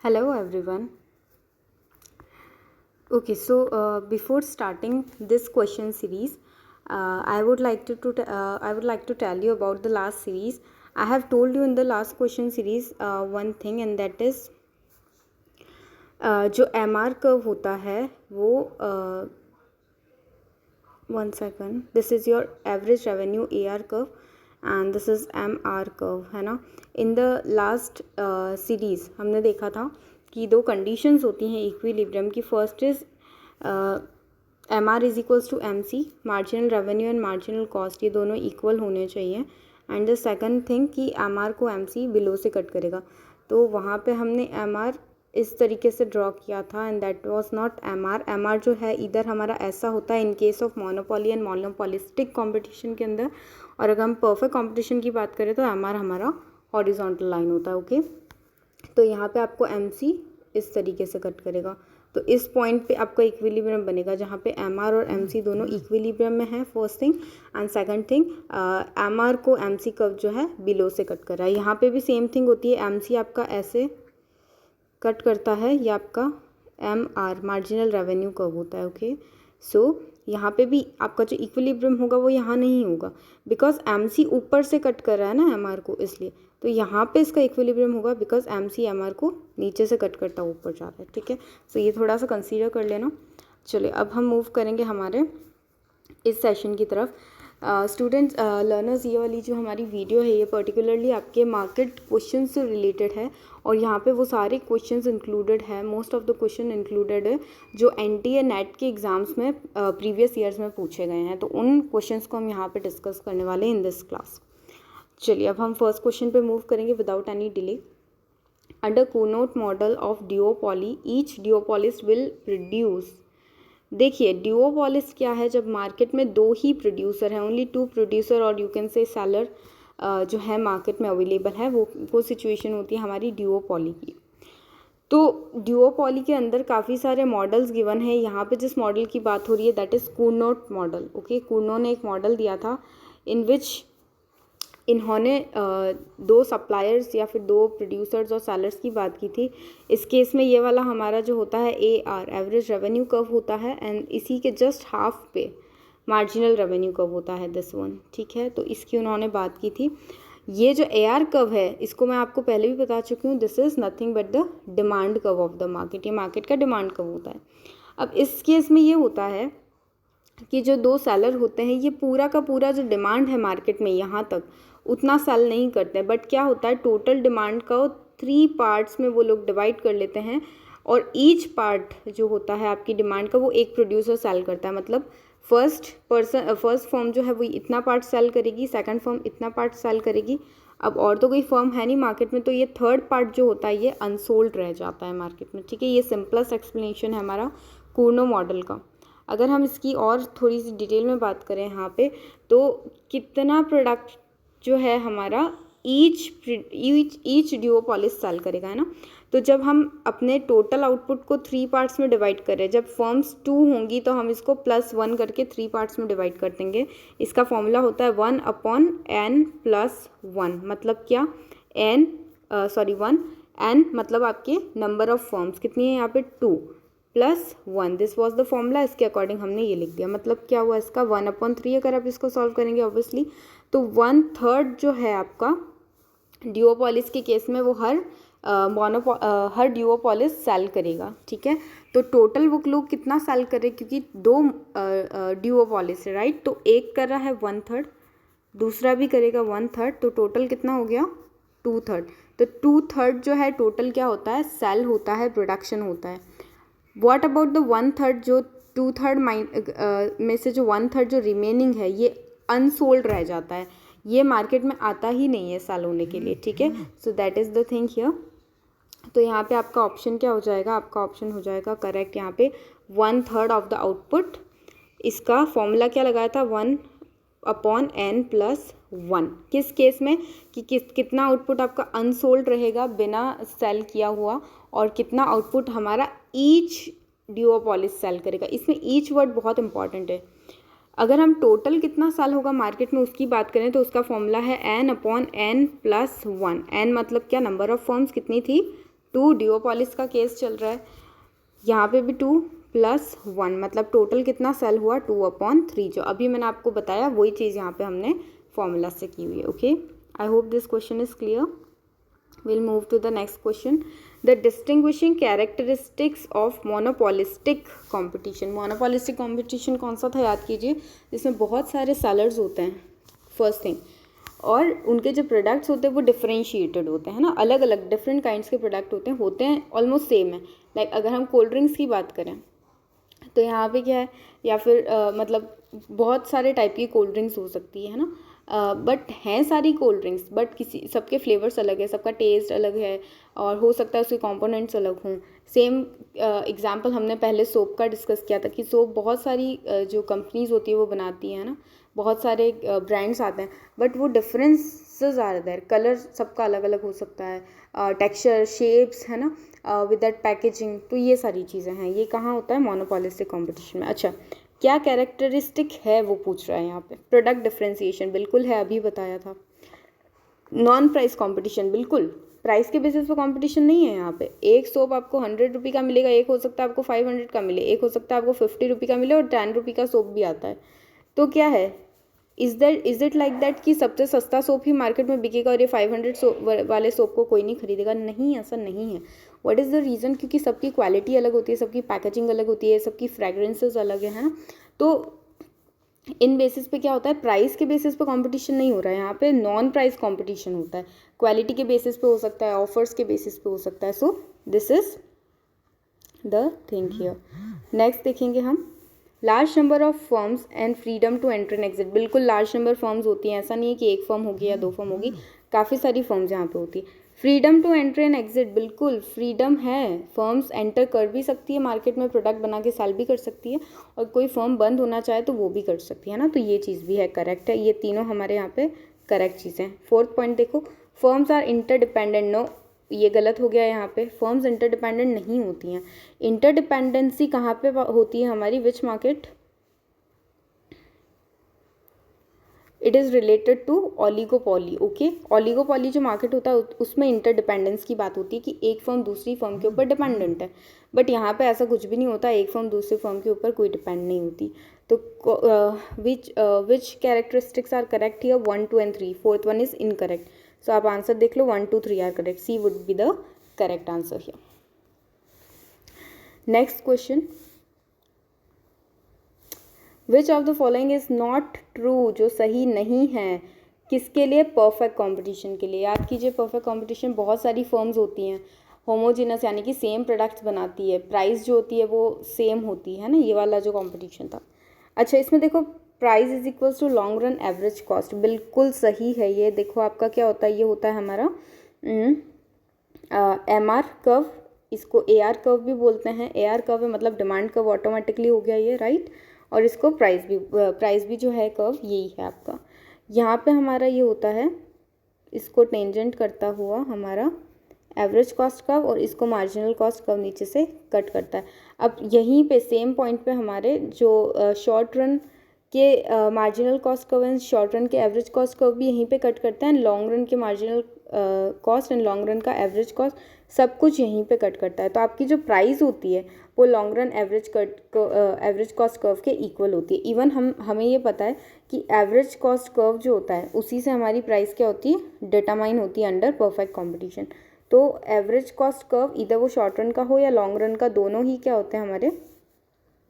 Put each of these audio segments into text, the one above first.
Hello everyone. Okay, so before starting this question series, I would like to tell you about the last series. I have told you in the last question series one thing, and that is जो MR curve होता है वो one second. This is your average revenue AR curve, and this is MR curve, है ना. In the last series हमने देखा था कि दो कंडीशंस होती हैं इक्विलिब्रियम की. First is MR is equals to MC, marginal revenue and marginal cost, ये दोनों इक्वल होने चाहिए. एंड द सेकंड थिंग कि MR को MC बिलो से कट करेगा. तो वहाँ पे हमने MR इस तरीके से ड्रॉ किया था, and that was not MR. MR जो है इधर हमारा ऐसा होता है in case of monopoly and monopolistic competition के अंदर, और अगर हम परफेक्ट कंपटीशन की बात करें तो MR हमारा हॉरिजॉन्टल लाइन होता है. ओके, तो यहाँ पे आपको MC इस तरीके से कट करेगा. तो इस पॉइंट पे आपका इक्विलिब्रियम बनेगा जहाँ पे MR और MC दोनों इक्विलिब्रियम में है, first thing. And second thing, MR को MC कर्व जो है बिलो से कट कर रहा है. यहाँ पे भी सेम थिंग होती है, MC आपका ऐसे कट करता है, ये आपका MR मार्जिनल रेवेन्यू कर्व होता है. ओके, सो यहाँ पे भी आपका जो इक्विलिब्रियम होगा वो यहाँ नहीं होगा, बिकॉज MC ऊपर से कट कर रहा है ना MR को, इसलिए. तो यहाँ पे इसका इक्विलिब्रियम होगा बिकॉज MC MR को नीचे से कट करता ऊपर जा रहा है. ठीक है, सो ये थोड़ा सा कंसीडर कर लेना. चलिए अब हम मूव करेंगे हमारे इस सेशन की तरफ. स्टूडेंट्स लर्नर्स, ये वाली जो हमारी वीडियो है ये पर्टिकुलरली आपके मार्केट क्वेश्चन से रिलेटेड है, और यहाँ पे वो सारे क्वेश्चंस इंक्लूडेड है, most of the question included है जो NTA नेट के एग्ज़ाम्स में प्रीवियस ईयर्स में पूछे गए हैं. तो उन क्वेश्चंस को हम यहाँ पे डिस्कस करने वाले हैं इन दिस क्लास. चलिए अब हम फर्स्ट क्वेश्चन पे मूव करेंगे without any delay. Under Cournot model of duopoly each duopolist will produce. देखिए डिओपॉलिस क्या है, जब मार्केट में दो ही प्रोड्यूसर हैं, ओनली टू प्रोड्यूसर, और यू कैन से सेलर जो है मार्केट में अवेलेबल है, वो सिचुएशन होती है हमारी डिओपॉली की. तो डिओपॉली के अंदर काफ़ी सारे मॉडल्स गिवन है. यहाँ पे जिस मॉडल की बात हो रही है that is Cournot model. Okay, Cournot ने एक मॉडल दिया था इन विच इन्होंने दो सप्लायर्स या फिर दो प्रोड्यूसर्स और सेलर्स की बात की थी. इस केस में ये वाला हमारा जो होता है AR एवरेज रेवेन्यू कर्व होता है, एंड इसी के जस्ट हाफ पे मार्जिनल रेवेन्यू कर्व होता है, दिस वन. ठीक है, तो इसकी उन्होंने बात की थी. ये जो AR कर्व है इसको मैं आपको पहले भी बता चुकी हूँ, this is nothing but the demand curve of the market. ये मार्केट का डिमांड कर्व होता है. अब इस केस में ये होता है कि जो दो सेलर होते हैं ये पूरा का पूरा जो डिमांड है मार्केट में यहाँ तक उतना सेल नहीं करते, बट क्या होता है टोटल डिमांड का 3 पार्ट्स में वो लोग डिवाइड कर लेते हैं, और ईच पार्ट जो होता है आपकी डिमांड का वो एक प्रोड्यूसर सेल करता है. मतलब फर्स्ट फर्म जो है वो इतना पार्ट सेल करेगी, सेकंड फर्म इतना पार्ट सेल करेगी. अब और तो कोई फर्म है नहीं मार्केट में, तो ये थर्ड पार्ट जो होता है ये अनसोल्ड रह जाता है मार्केट में. ठीक है, ये सिंपलेस्ट एक्सप्लेनेशन है हमारा कूनो मॉडल का. अगर हम इसकी और थोड़ी सी डिटेल में बात करें यहाँ पे, तो कितना प्रोडक्ट जो है हमारा ईच डिओपॉलिस सेल करेगा, है ना. तो जब हम अपने टोटल आउटपुट को 3 पार्ट्स में डिवाइड करें, जब फर्म्स 2 होंगी तो हम इसको +1 करके 3 पार्ट्स में डिवाइड कर देंगे. इसका फॉर्मूला होता है 1/n+1. मतलब क्या, 1 n मतलब आपके नंबर ऑफ फर्म्स कितनी है यहाँ पे 2 +1. This was the formula. इसके अकॉर्डिंग हमने ये लिख दिया. मतलब क्या हुआ इसका 1/3. अगर आप इसको सॉल्व करेंगे ऑब्वियसली तो 1/3 जो है आपका डिओपॉलिस के केस में वो हर डिओपॉलिस सेल करेगा. ठीक है, तो टोटल वो लोग कितना सेल करे, क्योंकि दो डिओपॉलिस है, राइट. तो एक कर रहा है 1/3, दूसरा भी करेगा 1/3, तो टोटल कितना हो गया 2/3. तो 2/3 जो है टोटल क्या होता है, सेल होता है, प्रोडक्शन होता है. व्हाट अबाउट द 1/3, जो 2/3 में से जो 1/3 जो रिमेनिंग है ये अनसोल्ड रह जाता है, ये मार्केट में आता ही नहीं है सेल होने के लिए. ठीक है, so that is the thing here. तो यहाँ पे आपका ऑप्शन क्या हो जाएगा, आपका ऑप्शन हो जाएगा करेक्ट यहाँ पे 1/3 ऑफ द आउटपुट. इसका फॉर्मूला क्या लगाया था 1/n+1. किस केस में कि कितना आउटपुट आपका अनसोल्ड रहेगा बिना सेल किया हुआ, और कितना आउटपुट हमारा ईच डिओपॉलिस सेल करेगा. इसमें ईच वर्ड बहुत इंपॉर्टेंट है. अगर हम टोटल कितना सेल होगा मार्केट में उसकी बात करें तो उसका फॉर्मूला है n/n+1. n मतलब क्या, नंबर ऑफ फर्म्स कितनी थी 2 डिओपोलिस का केस चल रहा है, यहाँ पे भी 2 + 1 मतलब टोटल कितना सेल हुआ 2/3, जो अभी मैंने आपको बताया वही चीज़ यहाँ पे हमने फॉर्मूला से की हुई है. Okay, I hope this question is clear. Will move to the next question. The distinguishing characteristics of monopolistic competition. Monopolistic competition कौन सा था याद कीजिए, जिसमें बहुत सारे सेलर्स होते हैं फर्स्ट थिंग, और उनके जो प्रोडक्ट्स होते हैं वो डिफरेंशिएटेड होते हैं ना, अलग अलग डिफरेंट काइंड्स के प्रोडक्ट होते हैं ऑलमोस्ट सेम है. लाइक अगर हम कोल्ड ड्रिंक्स की बात करें तो यहाँ पे क्या है, या फिर मतलब बहुत सारे टाइप की कोल्ड ड्रिंक्स हो सकती है ना, बट हैं सारी कोल्ड ड्रिंक्स, बट किसी सबके फ्लेवर्स अलग है, सबका टेस्ट अलग है, और हो सकता है उसके कंपोनेंट्स अलग हों. सेम एग्जांपल हमने पहले सोप का डिस्कस किया था कि सोप बहुत सारी जो कंपनीज होती है वो बनाती है ना, बहुत सारे ब्रांड्स आते हैं, बट वो डिफरेंसेस आर देयर. कलर सबका अलग अलग हो सकता है, टेक्सचर, शेप्स, है ना, विद दैट पैकेजिंग. तो ये सारी चीज़ें हैं, ये कहाँ होता है मोनोपोलिस्टिक कंपटीशन में. अच्छा, क्या कैरेक्टरिस्टिक है वो पूछ रहा है यहाँ पे. प्रोडक्ट डिफरेंशिएशन बिल्कुल है, अभी बताया था. नॉन प्राइस कंपटीशन, बिल्कुल प्राइस के बेसिस पे कंपटीशन नहीं है यहाँ पे. एक सोप आपको 100 रुपये का मिलेगा, एक हो सकता है आपको 500 का मिले, एक हो सकता है आपको 50 रुपये का मिले, और 10 रुपये का सोप भी आता है. तो क्या है, इज इट लाइक दैट कि सबसे सस्ता सोप ही मार्केट में बिकेगा और ये 500 वाले सोप को कोई नहीं खरीदेगा? नहीं, ऐसा नहीं है. What is the reason? क्योंकि सबकी क्वालिटी अलग होती है, सबकी पैकेजिंग अलग होती है, सबकी फ्रेग्रेंसेस अलग है ना. तो इन बेसिस पे क्या होता है, प्राइस के बेसिस पे कंपटीशन नहीं हो रहा है यहाँ पे, नॉन प्राइस कंपटीशन होता है. क्वालिटी के बेसिस पे हो सकता है, ऑफर्स के बेसिस पे हो सकता है. So this is the thing here. Next देखेंगे हम, large number of firms and freedom to enter and exit. बिल्कुल लार्ज नंबर फर्म्स होती हैं, ऐसा नहीं है कि एक फर्म होगी या 2 फर्म होगी, काफ़ी सारी फर्म्स यहाँ पे होती है. Freedom to enter and exit, बिल्कुल फ्रीडम है, फर्म्स एंटर कर भी सकती है मार्केट में, प्रोडक्ट बना के सेल भी कर सकती है, और कोई फर्म बंद होना चाहे तो वो भी कर सकती है ना. तो ये चीज़ भी है, करेक्ट है. ये तीनों हमारे यहाँ पे करेक्ट चीज़ें हैं. 4th पॉइंट देखो, फर्म्स आर इंटरडिपेंडेंट. नो, ये गलत हो गया यहाँ पे. फर्म्स इंटरडिपेंडेंट नहीं होती हैं. इंटरडिपेंडेंसी कहाँ पे होती है हमारी, which market? It is related to oligopoly. Okay, oligopoly जो मार्केट होता है उसमें इंटरडिपेंडेंस की बात होती है कि एक फर्म दूसरी फर्म के ऊपर डिपेंडेंट है, बट यहाँ पे ऐसा कुछ भी नहीं होता, एक फर्म दूसरी फर्म के ऊपर कोई डिपेंड नहीं होती. तो which characteristics are correct here? 1, 2 and 3. 4th one is incorrect. So आप आंसर देख लो, 1, 2, 3 are correct. C would be the correct answer here. Next question, which of the following is not true, जो सही नहीं है, किसके लिए? परफेक्ट कंपटीशन के लिए. याद कीजिए, परफेक्ट कंपटीशन बहुत सारी फर्म्स होती हैं, होमोजीनस यानी कि सेम प्रोडक्ट्स बनाती है, प्राइस जो होती है वो सेम होती है ना, ये वाला जो कंपटीशन था. अच्छा, इसमें देखो, price is equals to long run average cost, बिल्कुल सही है ये. देखो आपका क्या होता है, ये होता है हमारा MR कर्व, इसको AR कर्व भी बोलते हैं. AR कर्व है मतलब डिमांड कर्व ऑटोमेटिकली हो गया ये, राइट. और इसको प्राइस भी जो है कर्व यही है आपका. यहाँ पे हमारा ये होता है, इसको टेंजेंट करता हुआ हमारा एवरेज कॉस्ट कर्व, और इसको मार्जिनल कॉस्ट कर्व नीचे से कट करता है. अब यहीं पे सेम पॉइंट पे हमारे जो शॉर्ट रन के marginal cost curve and short run के एवरेज कॉस्ट कर्व भी यहीं पे कट करते हैं, लॉन्ग रन के marginal cost and long run का एवरेज कॉस्ट, सब कुछ यहीं पे कट करता है. तो आपकी जो प्राइस होती है वो long run average cost curve के इक्वल होती है. इवन हमें ये पता है कि एवरेज कॉस्ट कर्व जो होता है उसी से हमारी प्राइस क्या होती है, डिटरमाइन होती है अंडर परफेक्ट कॉम्पिटिशन. तो एवरेज कॉस्ट कर्व इधर वो शॉर्ट रन का हो या लॉन्ग रन का, दोनों ही क्या होते हैं हमारे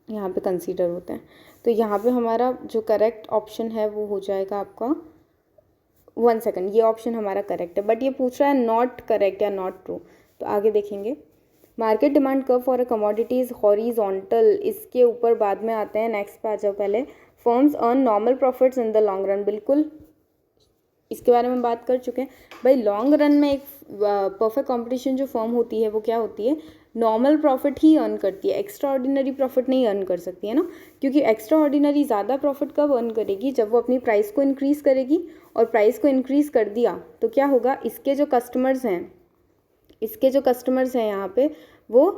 यहाँ पे कंसीडर होते हैं. तो यहाँ पे हमारा जो करेक्ट ऑप्शन है वो हो जाएगा आपका 1 सेकंड, ये ऑप्शन हमारा करेक्ट है, बट ये पूछ रहा है नॉट करेक्ट या नॉट ट्रू. तो आगे देखेंगे, market demand curve for a commodity is horizontal, इसके ऊपर बाद में आते हैं, नेक्स्ट पे आ जाओ पहले. Firms earn normal profits in the long run, बिल्कुल इसके बारे में बात कर चुके हैं भाई. लॉन्ग रन में एक परफेक्ट कंपटीशन जो फर्म होती है वो क्या होती है, नॉर्मल प्रॉफिट ही अर्न करती है, एक्स्ट्रा ऑर्डिनरी प्रॉफिट नहीं अर्न कर सकती है ना. क्योंकि एक्स्ट्रा ऑर्डिनरी ज़्यादा प्रॉफिट कब अर्न करेगी, जब वो अपनी प्राइस को इंक्रीज़ करेगी, और प्राइस को इंक्रीज़ कर दिया तो क्या होगा, इसके जो कस्टमर्स हैं यहाँ पे, वो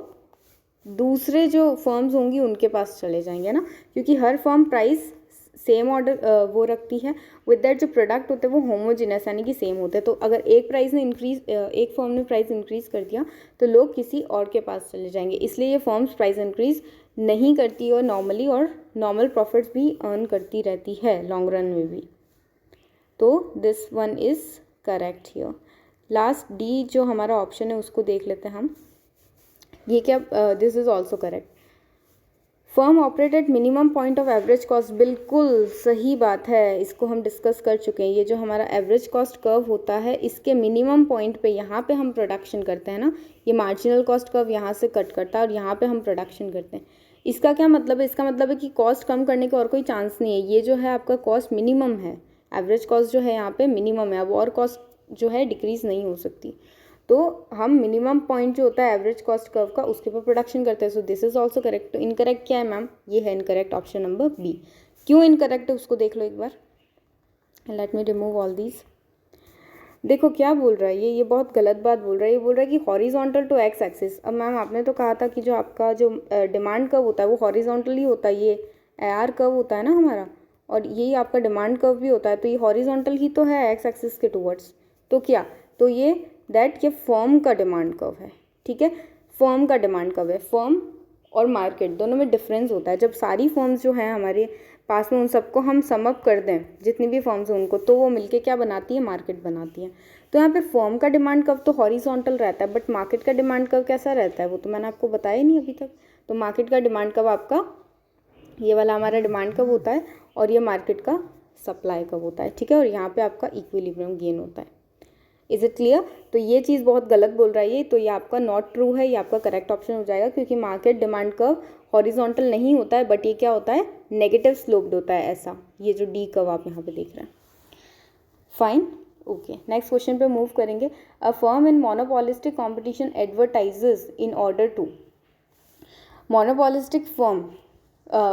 दूसरे जो फर्म्स होंगी उनके पास चले जाएंगे ना, क्योंकि हर फर्म प्राइस सेम ऑर्डर वो रखती है, विद दैट जो प्रोडक्ट होते हैं वो होमोजेनस यानी कि सेम होते हैं। तो अगर एक फर्म ने प्राइस इंक्रीज़ कर दिया तो लोग किसी और के पास चले जाएंगे, इसलिए ये फर्म्स प्राइस इंक्रीज़ नहीं करती और नॉर्मल प्रॉफिट्स भी अर्न करती रहती है लॉन्ग रन में भी। तो this one is correct here. Last D जो हमारा ऑप्शन है उसको देख लेते हैं हम। ये क्या, this is also correct. Firm operate at minimum point of average cost, बिल्कुल सही बात है, इसको हम डिस्कस कर चुके हैं। ये जो हमारा एवरेज कॉस्ट कर्व होता है इसके मिनिमम पॉइंट पे यहाँ पे हम प्रोडक्शन करते हैं ना, ये मार्जिनल कॉस्ट कर्व यहाँ से कट करता है और यहाँ पे हम प्रोडक्शन करते हैं। इसका क्या मतलब है? इसका मतलब है कि कॉस्ट कम करने का और कोई चांस नहीं है। ये जो है आपका कॉस्ट मिनिमम है, एवरेज कॉस्ट जो है यहाँ पे मिनिमम है, अब और कॉस्ट जो है डिक्रीज़ नहीं हो सकती। तो हम मिनिमम पॉइंट जो होता है एवरेज कॉस्ट कर्व का उसके ऊपर प्रोडक्शन करते हैं। So this is also correct. तो इनकरेक्ट क्या है मैम? ये है इनकरेक्ट ऑप्शन नंबर बी। क्यों इनकरेक्ट है उसको देख लो एक बार। Let me remove all these. देखो क्या बोल रहा है ये बहुत गलत बात बोल रहा है। ये बोल रहा है कि हॉरिजॉन्टल टू एक्स एक्सिस। अब मैम आपने तो कहा था कि जो आपका जो डिमांड कर्व होता है वो हॉरिजॉन्टल ही होता है, ये AR कर्व होता है ना हमारा, और यही आपका डिमांड कर्व भी होता है। तो ये हॉरिजॉन्टल ही तो है एक्स एक्सिस के टूवर्ड्स। तो क्या, तो ये फर्म का डिमांड कर्व है, ठीक है, फर्म का डिमांड कर्व है। फर्म और मार्केट दोनों में डिफरेंस होता है। जब सारी फर्म्स जो हैं हमारे पास में उन सबको हम सम अप कर दें, जितनी भी फर्म्स हैं उनको, तो वो मिलके क्या बनाती है? मार्केट बनाती है। तो यहाँ पे फर्म का डिमांड कर्व तो हॉरिजॉन्टल रहता है, बट मार्केट का डिमांड कर्व कैसा रहता है वो तो मैंने आपको बताया नहीं अभी तक। तो मार्केट का डिमांड कर्व आपका ये वाला हमारा डिमांड कर्व होता है और ये मार्केट का सप्लाई कर्व होता है, ठीक है, और यहाँ पे आपका इक्विलिब्रियम गेन होता है। Is it clear? तो ये चीज़ बहुत गलत बोल रहा है ये, तो ये आपका नॉट ट्रू है, ये आपका करेक्ट ऑप्शन हो जाएगा, क्योंकि मार्केट डिमांड कर्व हॉरिजॉन्टल नहीं होता है, बट ये क्या होता है? नेगेटिव स्लोप्ड होता है ऐसा, ये जो डी कर्व आप यहाँ पे देख रहे हैं। फाइन, ओके, नेक्स्ट क्वेश्चन पे मूव करेंगे। A firm in monopolistic competition advertises in order to. Monopolistic firm,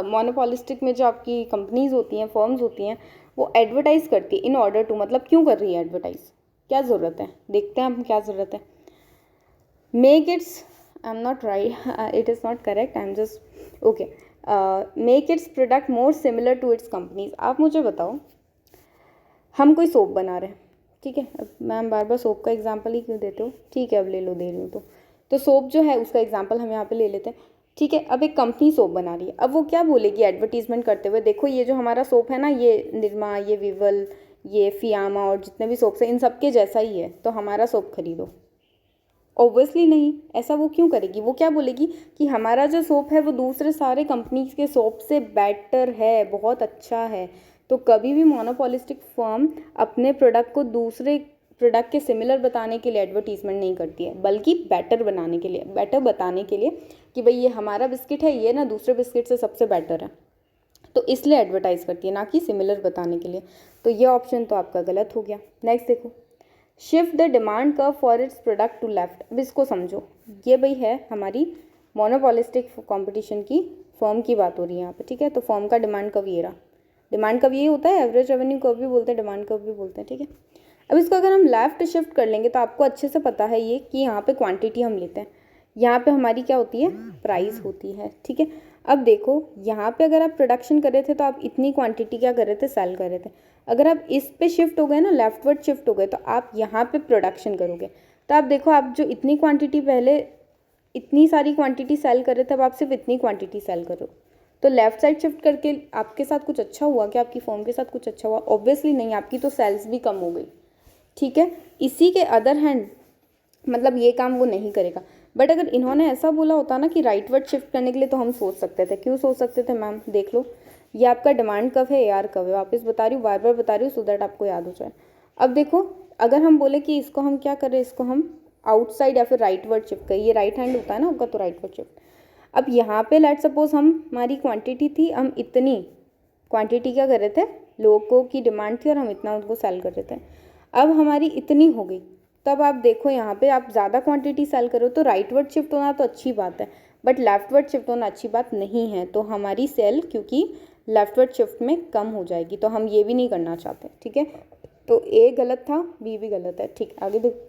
monopolistic में जो आपकी कंपनीज होती हैं, फर्म्स होती हैं, वो एडवर्टाइज करती है इन ऑर्डर टू, मतलब क्यों कर रही है एडवर्टाइज, क्या ज़रूरत है? देखते हैं हम क्या ज़रूरत है। Make its, I am not right, it is not correct, I am just okay. Make its product more similar to its companies. आप मुझे बताओ, हम कोई सोप बना रहे हैं, ठीक है, अब मैम बार बार सोप का एग्जाम्पल ही क्यों देते हो? ठीक है, अब ले लो, दे रही हूँ तो सोप जो है उसका एग्जाम्पल हम यहाँ पे ले लेते हैं, ठीक है। अब एक कंपनी सोप बना रही है, अब वो क्या बोलेगी एडवर्टीजमेंट करते हुए? देखो ये जो हमारा सोप है ना, ये निरमा, ये विवल, ये फियामा और जितने भी सोप्स हैं इन सब के जैसा ही है, तो हमारा सोप खरीदो। ऑब्वियसली नहीं, ऐसा वो क्यों करेगी? वो क्या बोलेगी कि हमारा जो सोप है वो दूसरे सारे कंपनीज के सोप से बेटर है, बहुत अच्छा है। तो कभी भी मोनोपोलिस्टिक फर्म अपने प्रोडक्ट को दूसरे प्रोडक्ट के सिमिलर बताने के लिए एडवर्टीजमेंट नहीं करती है, बल्कि बेटर बनाने के लिए, बेटर बताने के लिए कि भाई ये हमारा बिस्किट है, ये ना दूसरे बिस्किट से सबसे बेटर है, तो इसलिए एडवर्टाइज करती है, ना कि सिमिलर बताने के लिए। तो ये ऑप्शन तो आपका गलत हो गया। नेक्स्ट देखो, shift the demand curve for its product to left. अब इसको समझो, ये भाई है हमारी मोनोपोलिस्टिक कंपटीशन की फर्म की बात हो रही है यहाँ पे, ठीक है। तो फर्म का डिमांड कर्व ये रहा, डिमांड कर्व ये होता है, एवरेज रेवेन्यू कर्व भी बोलते हैं, डिमांड कर्व भी बोलते हैं, ठीक है। अब इसको अगर हम लेफ्ट शिफ्ट कर लेंगे तो आपको अच्छे से पता है ये कि यहाँ पे क्वांटिटी हम लेते हैं, यहाँ पे हमारी क्या होती है? प्राइस होती है, ठीक है। अब देखो यहाँ पे अगर आप प्रोडक्शन कर रहे थे तो आप इतनी क्वांटिटी क्या कर रहे थे? सेल कर रहे थे। अगर आप इस पे शिफ्ट हो गए ना, लेफ्टवर्ड शिफ्ट हो गए, तो आप यहाँ पे प्रोडक्शन करोगे, तो आप देखो आप जो इतनी क्वांटिटी पहले इतनी सारी क्वांटिटी सेल कर रहे थे, अब आप सिर्फ इतनी क्वांटिटी सेल करो। तो लेफ्ट साइड शिफ्ट करके आपके साथ कुछ अच्छा हुआ क्या? आपकी फर्म के साथ कुछ अच्छा हुआ? ऑब्वियसली नहीं, आपकी तो सेल्स भी कम हो गई, ठीक है। इसी के अदर हैंड मतलब ये काम वो नहीं करेगा। बट अगर इन्होंने ऐसा बोला होता ना कि राइटवर्ड शिफ्ट करने के लिए, तो हम सोच सकते थे। क्यों सोच सकते थे मैम? देख लो, ये आपका डिमांड कर्व है, AR कर्व है, वापस बता रही हूँ, बार बार बता रही हूँ, सो दैट आपको याद हो जाए। अब देखो, अगर हम बोले कि इसको हम क्या करें, इसको हम आउटसाइड या फिर राइटवर्ड शिफ्ट करें, ये राइट हैंड होता है ना आपका, तो राइटवर्ड शिफ्ट। अब यहाँ पे लेट सपोज हमारी क्वांटिटी थी, हम इतनी क्वांटिटी क्या कर रहे थे? लोगों की डिमांड थी और हम इतना उनको सेल कर रहे थे। अब हमारी इतनी हो गई, तब आप देखो यहाँ पे आप ज़्यादा क्वांटिटी सेल करो तो राइटवर्ड शिफ्ट होना तो अच्छी बात है, बट लेफ्टवर्ड शिफ्ट होना अच्छी बात नहीं है। तो हमारी सेल क्योंकि लेफ्टवर्ड शिफ्ट में कम हो जाएगी, तो हम ये भी नहीं करना चाहते, ठीक है। तो A गलत था, B भी गलत है, ठीक। आगे देखो,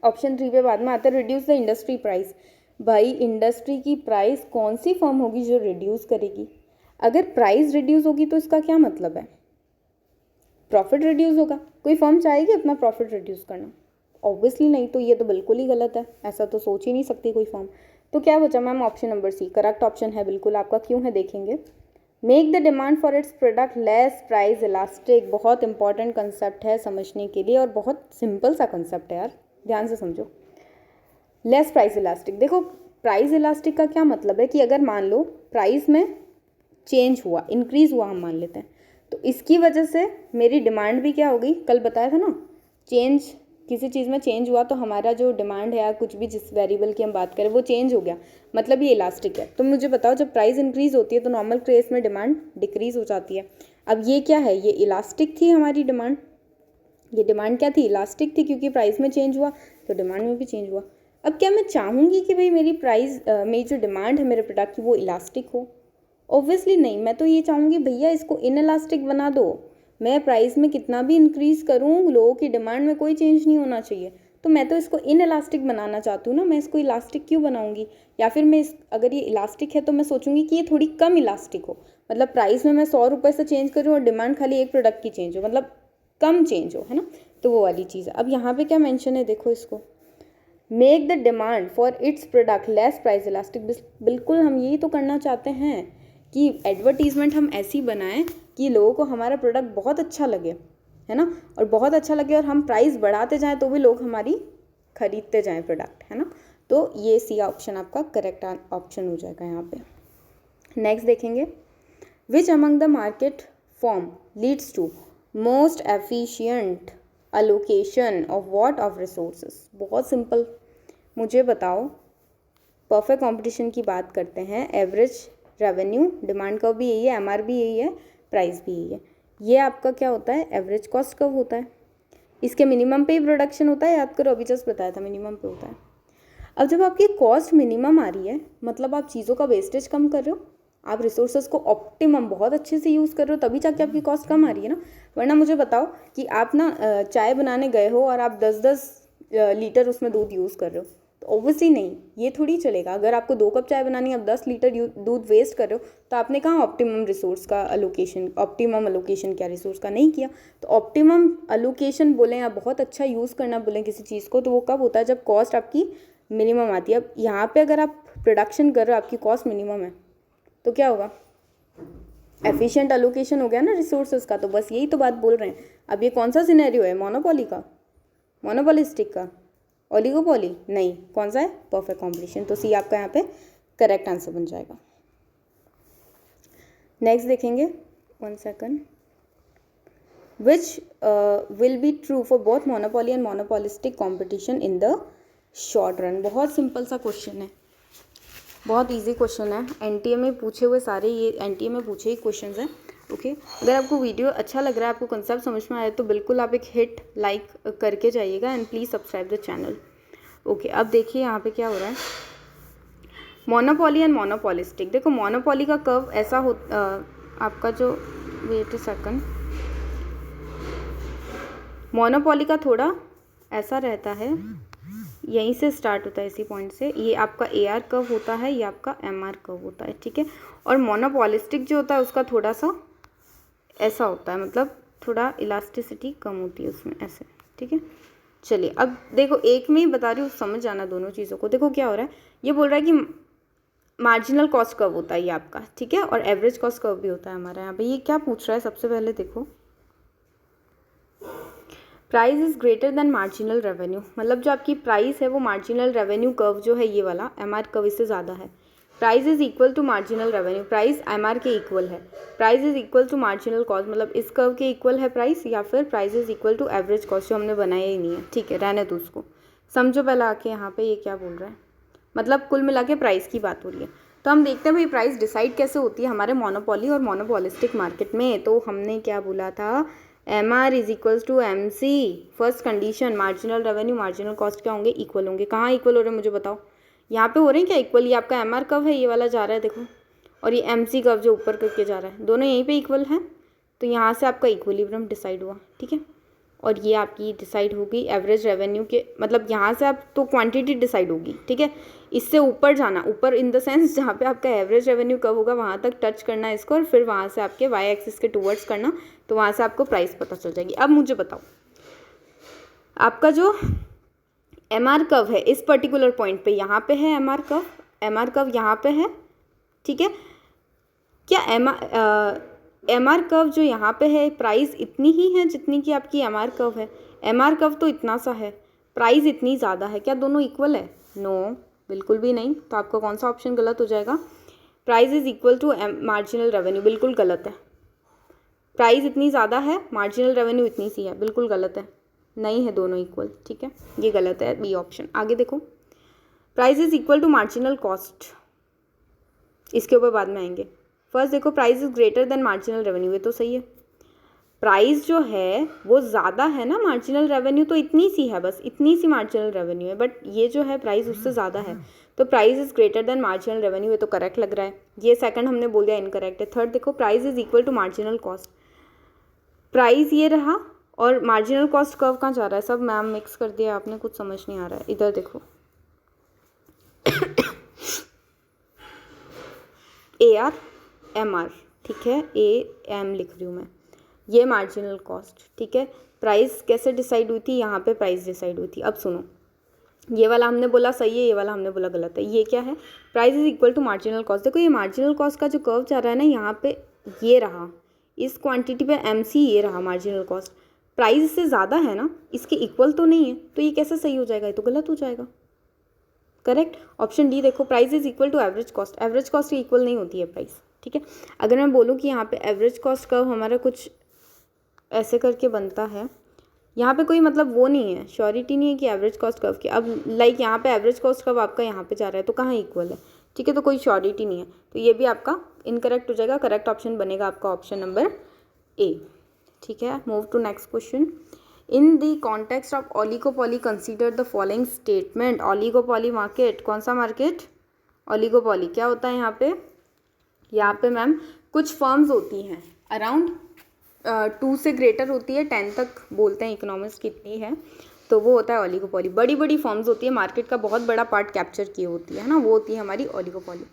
ऑप्शन 3 पे बाद में आता है, रिड्यूस द इंडस्ट्री प्राइस। भाई इंडस्ट्री की प्राइस कौन सी फर्म होगी जो रिड्यूस करेगी? अगर प्राइस रिड्यूस होगी तो इसका क्या मतलब है, प्रॉफिट रिड्यूस होगा। कोई फर्म चाहेगी अपना प्रॉफिट रिड्यूस करना? ऑब्वियसली नहीं, तो ये तो बिल्कुल ही गलत है, ऐसा तो सोच ही नहीं सकती कोई फर्म। तो क्या बचा ma'am, option number C correct option है बिल्कुल आपका। क्यों है देखेंगे। Make the demand for its product less price elastic, बहुत इंपॉर्टेंट कंसेप्ट है समझने के लिए और बहुत सिंपल सा कंसेप्ट है यार, ध्यान से समझो। लेस प्राइस इलास्टिक, देखो प्राइस इलास्टिक का क्या मतलब है कि अगर मान लो प्राइस में चेंज हुआ, इंक्रीज हुआ हम मान लेते हैं, तो इसकी वजह से मेरी डिमांड भी क्या हो गई, कल बताया था ना, चेंज, किसी चीज़ में चेंज हुआ तो हमारा जो डिमांड है या कुछ भी जिस वेरिएबल की हम बात करें वो चेंज हो गया, मतलब ये इलास्टिक है। तो मुझे बताओ जब प्राइस इंक्रीज होती है तो नॉर्मल केस में डिमांड डिक्रीज हो जाती है। अब ये क्या है, ये इलास्टिक थी हमारी डिमांड, ये डिमांड क्या थी, इलास्टिक थी, क्योंकि प्राइस में चेंज हुआ तो डिमांड में भी चेंज हुआ। अब क्या मैं चाहूँगी कि भाई मेरी प्राइस मेरी जो डिमांड है मेरे प्रोडक्ट की वो इलास्टिक हो? ऑब्वियसली नहीं, मैं तो ये चाहूँगी भैया इसको इन इलास्टिक बना दो। मैं प्राइस में कितना भी इंक्रीज करूँ, लोगों की डिमांड में कोई चेंज नहीं होना चाहिए, तो मैं तो इसको इन इलास्टिक बनाना चाहती हूँ ना, मैं इसको इलास्टिक क्यों बनाऊँगी? या फिर मैं अगर ये इलास्टिक है तो मैं सोचूंगी कि ये थोड़ी कम इलास्टिक हो, मतलब प्राइस में मैं 100 रुपये से चेंज करूँ और डिमांड खाली एक प्रोडक्ट की चेंज हो, मतलब कम चेंज हो, है ना, तो वो वाली चीज़ है। अब यहाँ पे क्या मेंशन है देखो इसको, make the demand for its product less price elastic, बिल्कुल हम यही तो करना चाहते हैं कि एडवर्टीजमेंट हम ऐसी बनाएं कि लोगों को हमारा प्रोडक्ट बहुत अच्छा लगे, है ना, और बहुत अच्छा लगे और हम प्राइस बढ़ाते जाएं तो भी लोग हमारी खरीदते जाएं प्रोडक्ट, है ना। तो ये सी ऑप्शन आपका करेक्ट ऑप्शन हो जाएगा यहाँ पे। नेक्स्ट देखेंगे, which among the market form leads to most efficient allocation of what of resources. बहुत सिंपल, मुझे बताओ, परफेक्ट कंपटीशन की बात करते हैं, एवरेज रेवेन्यू, डिमांड कर्व भी यही है, एमआर भी यही है, प्राइस भी यही है। ये आपका क्या होता है, एवरेज कॉस्ट कर्व होता है। इसके मिनिमम पे ही प्रोडक्शन होता है, याद करो अभी जस्ट बताया था मिनिमम पे होता है। अब जब आपकी कॉस्ट मिनिमम आ रही है मतलब आप चीज़ों का वेस्टेज कम कर रहे हो, आप रिसोर्सेज को ऑप्टिमम बहुत अच्छे से यूज़ कर रहे हो, तभी जाके आपकी कॉस्ट कम आ रही है ना। वरना मुझे बताओ कि आप ना चाय बनाने गए हो और आप 10-10 लीटर उसमें दूध यूज़ कर रहे हो, तो ऑब्वियसली नहीं, ये थोड़ी चलेगा। अगर आपको 2 कप चाय बनानी है, आप 10 लीटर दूध वेस्ट कर रहे हो, तो आपने कहाँ ऑप्टिमम रिसोर्स का अलोकेशन, ऑप्टिमम अलोकेशन क्या रिसोर्स का नहीं किया। तो ऑप्टिमम अलोकेशन बोलें या बहुत अच्छा यूज़ करना बोलें किसी चीज़ को, तो वो कब होता है, जब कॉस्ट आपकी मिनिमम आती है। अब यहाँ पे अगर आप प्रोडक्शन कर रहे हो, आपकी कॉस्ट मिनिमम है, तो क्या होगा, एफिशिएंट अलोकेशन हो गया ना रिसोर्सेज का। तो बस यही तो बात बोल रहे हैं। अब ये कौन सा सिनेरियो है, मोनोपोली का, मोनोपोलिस्टिक का, ओलिगोपोली नहीं, कौन सा है, परफेक्ट कॉम्पिटिशन। तो सी आपका यहाँ पे करेक्ट आंसर बन जाएगा। नेक्स्ट देखेंगे, 1 second, which will be true for both monopoly and monopolistic competition in the short run. बहुत सिंपल सा क्वेश्चन है, बहुत इजी क्वेश्चन है, एनटीए में पूछे हुए सारे, ये एनटीए में पूछे ही क्वेश्चन हैं। ओके, अगर आपको वीडियो अच्छा लग रहा है, आपको कंसेप्ट समझ में आया, तो बिल्कुल आप एक हिट लाइक करके जाइएगा and please subscribe the channel. Okay, अब देखिए यहाँ पे क्या हो रहा है, मोनोपोली एंड मोनोपोलिस्टिक। देखो मोनोपोली का कर्व ऐसा हो आपका जो, वेट अ सेकंड, मोनोपोली का थोड़ा ऐसा रहता है, यहीं से स्टार्ट होता है इसी पॉइंट से, ये आपका एआर कर्व होता है, ये आपका एमआर कर्व होता है, ठीक है। और मोनोपोलिस्टिक जो होता है उसका थोड़ा सा ऐसा होता है, मतलब थोड़ा इलास्टिसिटी कम होती है उसमें, ऐसे, ठीक है। चलिए अब देखो, एक में ही बता रही हूँ, समझ जाना दोनों चीज़ों को। देखो क्या हो रहा है, ये बोल रहा है कि मार्जिनल कॉस्ट कर्व होता है ये आपका, ठीक है, और एवरेज कॉस्ट कर्व भी होता है हमारा यहाँ पे। ये क्या पूछ रहा है, सबसे पहले देखो, price is greater than marginal revenue, मतलब जो आपकी प्राइस है वो मार्जिनल रेवेन्यू कर्व जो है ये वाला एमआर कर्व इससे ज़्यादा है। Price is equal to marginal revenue, price MR के इक्वल है। Price is equal to marginal cost, मतलब इस कर्व के इक्वल है प्राइस, या फिर price is equal to average cost जो हमने बनाया ही नहीं है, ठीक है, रहने दो उसको। समझो पहले आके यहाँ पे ये क्या बोल रहा है, मतलब कुल मिला के प्राइस की बात हो रही है। तो हम देखते हैं भाई प्राइस डिसाइड कैसे होती है हमारे मोनोपोली और मोनोपोलिस्टिक मार्केट में। तो हमने क्या बोला था, M R is equals to M C, first condition, marginal revenue marginal cost क्या होंगे, इक्वल होंगे। कहाँ इक्वल हो रहे हैं मुझे बताओ, यहाँ पे हो रहे हैं क्या इक्वल, ये आपका एम आर कर्व है, ये वाला जा रहा है देखो, और ये एम सी कर्व जो ऊपर करके जा रहा है, दोनों यहीं पे इक्वल हैं, तो यहाँ से आपका इक्विलिब्रियम डिसाइड हुआ, ठीक है। और ये आपकी डिसाइड होगी एवरेज रेवेन्यू के, मतलब यहाँ से आप तो क्वांटिटी डिसाइड होगी, ठीक है। इससे ऊपर जाना, ऊपर इन द सेंस जहाँ पे आपका एवरेज रेवेन्यू कब होगा वहाँ तक टच करना है इसको, और फिर वहाँ से आपके वाई एक्सिस के टूवर्ड्स करना, तो वहाँ से आपको प्राइस पता चल जाएगी। अब मुझे बताओ, आपका जो MR कर्व है इस पर्टिकुलर पॉइंट पे, यहाँ पे है MR कर्व यहाँ पे है, ठीक है। क्या MR कर्व जो यहाँ पे है प्राइस इतनी ही है जितनी कि आपकी MR कर्व है? MR कर्व तो इतना सा है, प्राइस इतनी ज़्यादा है, क्या दोनों इक्वल है? नो, बिल्कुल भी नहीं। तो आपका कौन सा ऑप्शन गलत हो जाएगा? Price is equal to marginal revenue, बिल्कुल गलत है। प्राइस इतनी ज़्यादा है, मार्जिनल रेवेन्यू इतनी सी है, बिल्कुल गलत है, नहीं है दोनों इक्वल, ठीक है, ये गलत है बी ऑप्शन। आगे देखो, price is equal to marginal cost, इसके ऊपर बाद में आएंगे। फर्स्ट देखो, price is greater than marginal revenue, ये तो सही है। प्राइस जो है वो ज़्यादा है ना, मार्जिनल रेवेन्यू तो इतनी सी है, बस इतनी सी मार्जिनल रेवेन्यू है, बट ये जो है प्राइस उससे ज़्यादा है, तो price is greater than marginal revenue, ये तो करेक्ट लग रहा है। ये सेकंड हमने बोल दिया इनकरेक्ट है। थर्ड देखो, price is equal to marginal cost, price ये रहा और मार्जिनल कॉस्ट कर्व कहाँ जा रहा है? सब मैम मिक्स कर दिया आपने, कुछ समझ नहीं आ रहा है। इधर देखो AR MR, ठीक है, AM लिख रही हूँ मैं, ये मार्जिनल कॉस्ट, ठीक है। प्राइस कैसे डिसाइड हुई थी? यहाँ पे प्राइस डिसाइड हुई थी। अब सुनो, ये वाला हमने बोला सही है, ये वाला हमने बोला गलत है। ये क्या है? Price is equal to marginal cost. देखो ये मार्जिनल कॉस्ट का जो कर्व जा रहा है ना, यहाँ पे ये रहा, इस क्वांटिटी पे MC ये रहा मार्जिनल कॉस्ट, प्राइस इससे ज़्यादा है ना, इसके इक्वल तो नहीं है, तो ये कैसे सही हो जाएगा? ये तो गलत हो जाएगा। करेक्ट ऑप्शन डी देखो, price is equal to average cost, average cost के इक्वल नहीं होती है प्राइस, ठीक है। अगर मैं बोलूँ कि यहाँ पे एवरेज कॉस्ट कर्व हमारा कुछ ऐसे करके बनता है, यहाँ पे कोई मतलब वो नहीं है, श्योरिटी नहीं है कि एवरेज कॉस्ट कर्व की, अब लाइक यहाँ पे एवरेज कॉस्ट कर्व आपका यहाँ पे जा रहा है, तो कहाँ इक्वल है, ठीक है, तो कोई श्योरिटी नहीं है, तो ये भी आपका इनकरेक्ट हो जाएगा। करेक्ट ऑप्शन बनेगा आपका ऑप्शन नंबर A, ठीक है। Move to next question. In the context of oligopoly consider the following statement. Oligopoly market, कौन सा मार्केट? ओलिगोपॉली। क्या होता है यहाँ पे मैम कुछ फर्म्स होती हैं अराउंड 2 से ग्रेटर होती है, 10 तक बोलते हैं इकोनॉमिस्ट कितनी है, तो वो होता है ओलिगोपॉली। बड़ी बड़ी फर्म्स होती है, मार्केट का बहुत बड़ा पार्ट कैप्चर की होती है ना, वो होती है हमारी ओलिगोपॉली।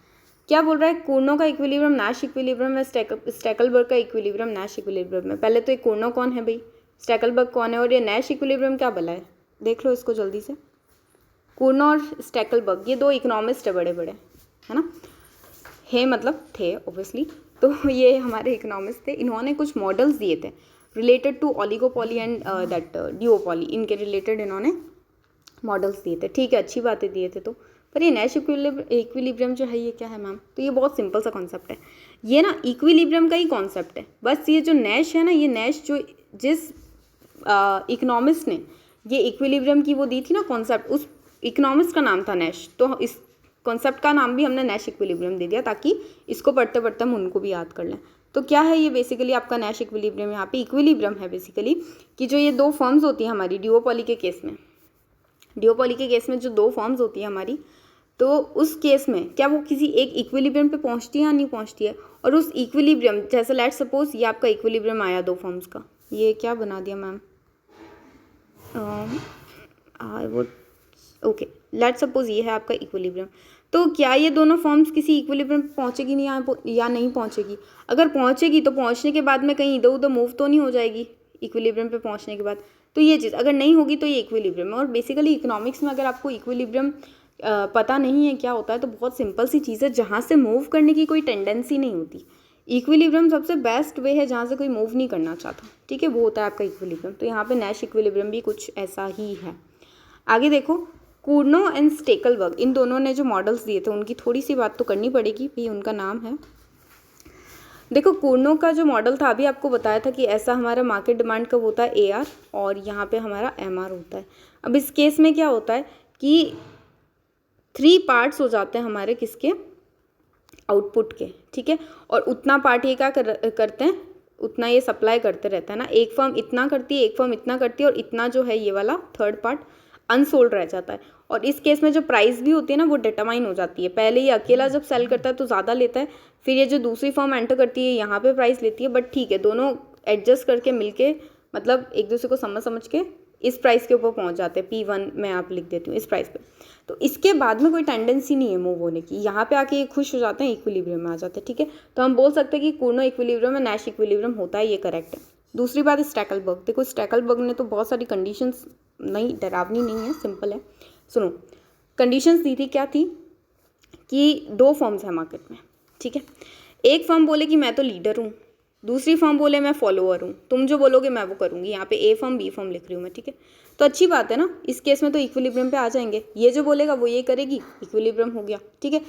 क्या बोल रहा है? कूर्नो का इक्विलिब्रियम नैश इक्विलिब्रियम है, स्टैकलबर्ग का इक्विलिब्रियम नैश इक्विलिब्रियम है। पहले तो ये कूर्नो कौन है भाई, स्टैकलबर्ग कौन है, और ये नैश इक्विलिब्रियम क्या भला है? देख लो इसको जल्दी से। कूर्नो और स्टैकलबर्ग ये दो इकोनॉमिस्ट है बड़े बड़े, है ना, है मतलब थे ऑब्वियसली, तो ये हमारे इकोनॉमिस्ट थे। इन्होंने कुछ मॉडल्स दिए थे related to oligopoly and that duopoly, इनके रिलेटेड इन्होंने मॉडल्स दिए थे, ठीक है, अच्छी बातें दिए थे। तो पर ये नैश इक्विलिब्रियम जो है ये क्या है मैम? तो ये बहुत सिंपल सा कॉन्सेप्ट है, ये ना इक्विलिब्रियम का ही कॉन्सेप्ट है, बस ये जो नैश है ना, ये नैश जो जिस इकोनॉमिस्ट ने ये इक्विलिब्रियम की वो दी थी ना कॉन्सेप्ट, उस इकोनॉमिस्ट का नाम था नैश, तो इस कॉन्सेप्ट का नाम भी हमने नैश इक्विलिब्रियम दे दिया ताकि इसको पढ़ते पढ़ते हम उनको भी याद कर लें। तो क्या है ये बेसिकली आपका नैश इक्विलिब्रियम? यहाँ पे इक्विलिब्रियम है बेसिकली कि जो ये दो फर्म्स होती हैं हमारी डिओपॉली के केस में, डिओपॉली के केस में जो दो फर्म्स होती है हमारी, तो उस केस में क्या वो किसी एक इक्विलिब्रियम पे पहुंचती है या नहीं पहुंचती है? और उस इक्विलिब्रियम, जैसे लेट्स सपोज ये आपका इक्विलिब्रियम आया दो फर्म्स का, ये क्या बना दिया मैम, वो ओके, लेट्स सपोज ये है आपका इक्विलिब्रियम, तो क्या ये दोनों फॉर्म्स किसी इक्विलिब्रियम पे पहुंचेगी नहीं या नहीं पहुंचेगी? अगर पहुंचेगी तो पहुंचने के बाद में कहीं इधर उधर मूव तो नहीं हो जाएगी इक्विलिब्रियम पे पहुंचने के बाद? तो ये चीज़ अगर नहीं होगी तो ये इक्विलिब्रियम है। और बेसिकली इकोनॉमिक्स में अगर आपको इक्विलिब्रियम पता नहीं है क्या होता है, तो बहुत सिंपल सी चीज़ है, जहाँ से मूव करने की कोई टेंडेंसी नहीं होती। इक्विलिब्रियम सबसे बेस्ट वे है जहाँ से कोई मूव नहीं करना चाहता, ठीक है, वो होता है आपका इक्विलिब्रियम। तो यहाँ पे नैश इक्विलिब्रियम भी कुछ ऐसा ही है। आगे देखो, कूर्नो एंड स्टैकलबर्ग, इन दोनों ने जो मॉडल्स दिए थे उनकी थोड़ी सी बात तो करनी पड़ेगी भाई, उनका नाम है। देखो कूर्नो का जो मॉडल था अभी आपको बताया था कि ऐसा हमारा मार्केट डिमांड कब होता है, AR, और यहाँ पे हमारा MR होता है। अब इस केस में क्या होता है कि 3 पार्ट्स हो जाते हैं हमारे किसके, आउटपुट के, ठीक है, और उतना पार्ट ये क्या करते हैं, उतना ये सप्लाई करते रहता है ना, एक फर्म इतना करती है, एक फर्म इतना करती है, और इतना जो है ये वाला थर्ड पार्ट अनसोल्ड रह जाता है। और इस केस में जो प्राइस भी होती है ना वो डिटरमाइन हो जाती है। पहले ये अकेला जब सेल करता है तो ज़्यादा लेता है, फिर ये जो दूसरी फर्म एंटर करती है यहाँ पे प्राइस लेती है, बट ठीक है दोनों एडजस्ट करके मिलके मतलब एक दूसरे को समझ समझ के इस प्राइस के ऊपर पहुंच जाते हैं, P1 मैं आप लिख देती हूँ इस प्राइस पे। तो इसके बाद में कोई टेंडेंसी नहीं है मूव होने की, यहाँ पे आके ये खुश हो जाते हैं, इक्विलिब्रियम में आ जाते हैं, ठीक है। तो हम बोल सकते हैं कि कूर्नो इक्विलिब्रियम में नैश इक्विलिब्रियम होता है, ये करेक्ट है। दूसरी बात स्टैकलबर्ग, देखो स्टैकलबर्ग ने तो बहुत सारी कंडीशंस, नहीं डरावनी नहीं है, सिंपल है, सुनो। कंडीशंस दी थी, क्या थी कि दो फर्म्स हैं मार्केट में, ठीक है। एक फर्म बोले कि मैं तो लीडर हूँ, दूसरी फर्म बोले मैं फॉलोअर हूँ, तुम जो बोलोगे मैं वो करूँगी। यहाँ पे ए फर्म बी फर्म लिख रही हूँ मैं, ठीक है। तो अच्छी बात है ना, इस केस में तो इक्विलिब्रियम पे आ जाएंगे, ये जो बोलेगा वो ये करेगी, इक्विलिब्रियम हो गया, ठीक है।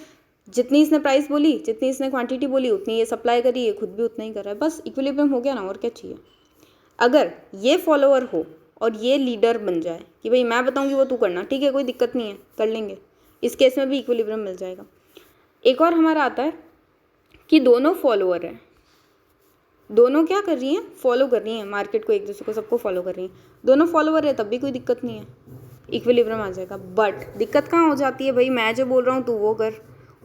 जितनी इसने प्राइस बोली, जितनी इसने क्वांटिटी बोली, उतनी ये सप्लाई करी, ये खुद भी उतना ही कर रहा है, बस इक्विलिब्रियम हो गया ना, और क्या चाहिए। अगर ये फॉलोअर हो और ये लीडर बन जाए कि भाई मैं बताऊँगी वो तू करना, ठीक है, कोई दिक्कत नहीं है, कर लेंगे, इस केस में भी इक्विलिब्रियम मिल जाएगा। एक और हमारा आता है कि दोनों फॉलोअर हैं, दोनों क्या कर रही हैं, फॉलो कर रही हैं मार्केट को, एक दूसरे को सबको फॉलो कर रही हैं, दोनों फॉलोअर है, तब भी कोई दिक्कत नहीं है, इक्विलिब्रियम आ जाएगा। बट दिक्कत कहाँ हो जाती है भाई, मैं जो बोल रहा हूँ तू वो कर,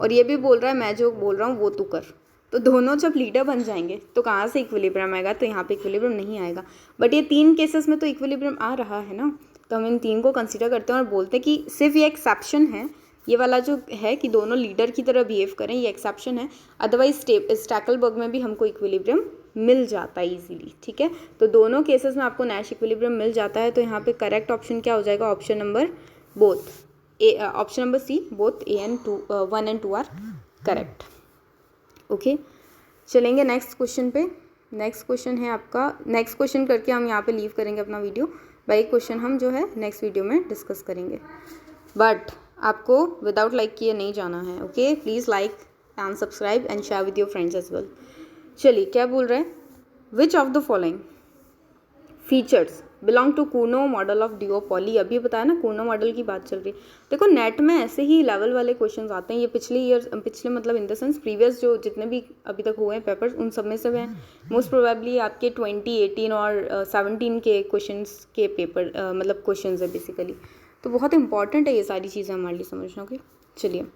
और ये भी बोल रहा है मैं जो बोल रहा हूँ वो तू कर, तो दोनों जब लीडर बन जाएंगे तो कहाँ से इक्विलिब्रियम आएगा, तो यहाँ पे इक्विलिब्रियम नहीं आएगा। बट ये तीन केसेस में तो इक्विलिब्रियम आ रहा है ना, तो हम इन तीन को कंसिडर करते हैं और बोलते हैं कि सिर्फ ये एक्सेप्शन है, ये वाला जो है कि दोनों लीडर की तरह बिहेव करें, ये एक्सेप्शन है, अदरवाइज स्टैकलबर्ग में भी हमको इक्विलिब्रियम मिल जाता है इजीली, ठीक है। तो दोनों केसेस में आपको नैश इक्विलिब्रियम मिल जाता है, तो यहाँ पे करेक्ट ऑप्शन क्या हो जाएगा, option number both A, option number C, both A and 1 and 2 are correct. Okay, चलेंगे नेक्स्ट क्वेश्चन पे। नेक्स्ट क्वेश्चन है आपका, नेक्स्ट क्वेश्चन करके हम यहाँ पे लीव करेंगे अपना वीडियो, बाई क्वेश्चन हम जो है नेक्स्ट वीडियो में डिस्कस करेंगे, बट आपको विदाउट लाइक किए नहीं जाना है। Okay, please like and subscribe and share with your friends as well. चलिए क्या बोल रहे हैं, which of the following features belong to Cournot model of duopoly. अभी बताया ना कूर्नो मॉडल की बात चल रही है। देखो नेट में ऐसे ही लेवल वाले क्वेश्चंस आते हैं, ये पिछले मतलब इन द सेंस प्रीवियस जो जितने भी अभी तक हुए हैं पेपर्स, उन सब में से हैं मोस्ट प्रोबेबली आपके 2018 और 17 के क्वेश्चंस के पेपर मतलब क्वेश्चंस है बेसिकली, तो बहुत इंपॉर्टेंट है ये सारी चीज़ें हमारे लिए समझना। ओके, चलिए।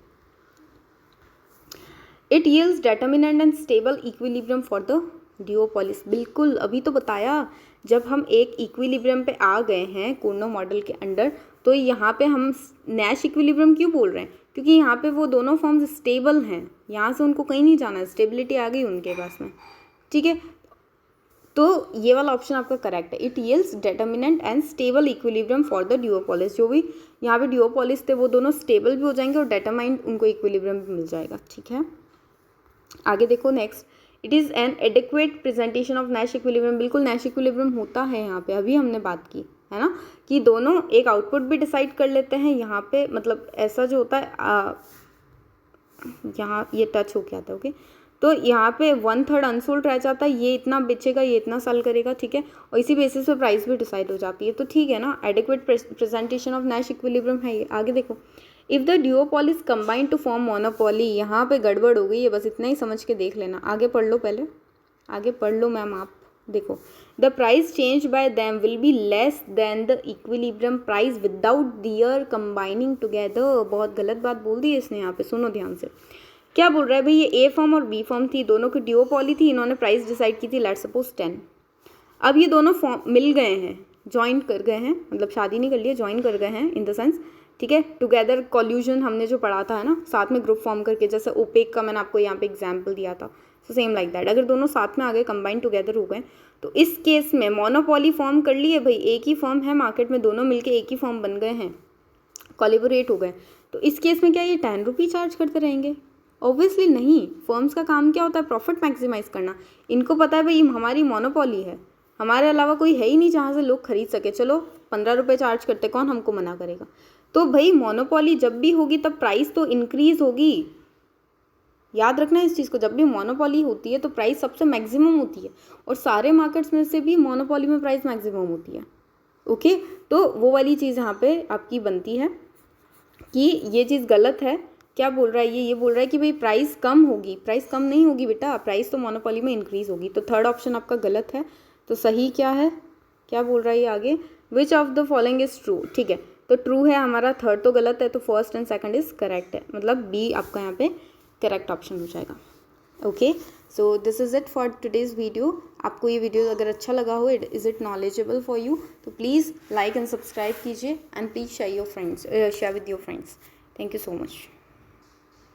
It yields determinant and stable equilibrium for the duopolies. बिल्कुल, अभी तो बताया, जब हम एक इक्विलिब्रियम पे आ गए हैं कूर्नो मॉडल के अंडर, तो यहाँ पे हम नैश इक्विलिब्रियम क्यों बोल रहे हैं, क्योंकि यहाँ पे वो दोनों फॉर्म्स स्टेबल हैं, यहाँ से उनको कहीं नहीं जाना है, स्टेबिलिटी आ गई उनके पास में, ठीक है। तो ये वाला ऑप्शन आपका करेक्ट है, it yields determinant and stable equilibrium for the duopolies. जो भी यहाँ पे डुओपोलिस थे वो दोनों स्टेबल भी हो जाएंगे और डिटरमाइंड उनको इक्विलिब्रियम भी मिल जाएगा, ठीक है। आगे देखो next, it is an adequate presentation of Nash equilibrium. बिल्कुल नैश इक्विलिब्रियम होता है यहाँ पे, अभी हमने बात की है ना, कि दोनों एक आउटपुट भी डिसाइड कर लेते हैं यहाँ पे, मतलब ऐसा जो होता है यहाँ ये टच हो गया था। ओके, तो यहाँ पे 1/3 अनसोल्ड रह जाता है, ये इतना बेचेगा, ये इतना सेल करेगा, ठीक है, और इसी बेसिस पे प्राइस भी डिसाइड हो जाती है, तो ठीक है ना, adequate presentation of Nash equilibrium है ये। आगे देखो, if the duopolies combine to form monopoly, यहाँ पे गड़बड़ हो गई है, बस इतना ही समझ के देख लेना, आगे पढ़ लो, पहले आगे पढ़ लो मैम आप। देखो, the price change by them will be less than the equilibrium price without their combining together. बहुत गलत बात बोल दी है इसने यहाँ पे, सुनो ध्यान से। क्या बोल रहा है भाई, ये ए फॉर्म और बी फॉर्म थी, दोनों की डुओपोली थी, इन्होंने प्राइस डिसाइड की थी लेट्स सपोज 10। अब ये दोनों फॉर्म मिल गए हैं, ज्वाइन कर गए हैं, मतलब शादी नहीं कर लिया, ज्वाइन कर गए हैं इन द सेंस, ठीक है, टुगेदर कॉल्यूजन हमने जो पढ़ा था है ना, साथ में ग्रुप फॉर्म करके, जैसे ओपेक का मैंने आपको यहाँ पे एग्जाम्पल दिया था, सो सेम लाइक दैट। अगर दोनों साथ में आ गए, कंबाइन टुगेदर हो गए, तो इस केस में मोनोपोली फॉर्म कर लिए भाई, एक ही फॉर्म है मार्केट में, दोनों मिलके एक ही फॉर्म बन गए हैं, कोलैबोरेट हो गए, तो इस केस में क्या ये 10 रुपये चार्ज करते रहेंगे? ऑब्वियसली नहीं। फर्म्स का काम क्या होता है, प्रॉफिट मैक्सिमाइज करना। इनको पता है भाई हमारी मोनोपोली है, हमारे अलावा कोई है ही नहीं जहाँ से लोग खरीद सके, चलो 15 रुपये चार्ज करते, कौन हमको मना करेगा। तो भाई मोनोपोली जब भी होगी तब प्राइस तो इंक्रीज होगी, याद रखना इस चीज़ को, जब भी मोनोपोली होती है तो प्राइस सबसे मैक्सिमम होती है, और सारे मार्केट्स में से भी मोनोपोली में प्राइस मैक्सिमम होती है। ओके, तो वो वाली चीज़ यहाँ पे आपकी बनती है कि ये चीज़ गलत है। क्या बोल रहा है ये बोल रहा है कि भाई प्राइस कम होगी, प्राइस कम नहीं होगी बेटा, प्राइस तो मोनोपोली में इंक्रीज होगी। तो थर्ड ऑप्शन आपका गलत है, तो सही क्या है, क्या बोल रहा है ये आगे, विच of the following is true, ठीक है, तो ट्रू है हमारा, थर्ड तो गलत है, तो first and second is correct है, मतलब बी आपका यहाँ पे करेक्ट ऑप्शन हो जाएगा। Okay, so this is it for today's video. आपको ये वीडियो अगर अच्छा लगा हो, is it knowledgeable for you, तो प्लीज़ लाइक एंड सब्सक्राइब कीजिए and please share your friends, share with your friends. Thank you so much.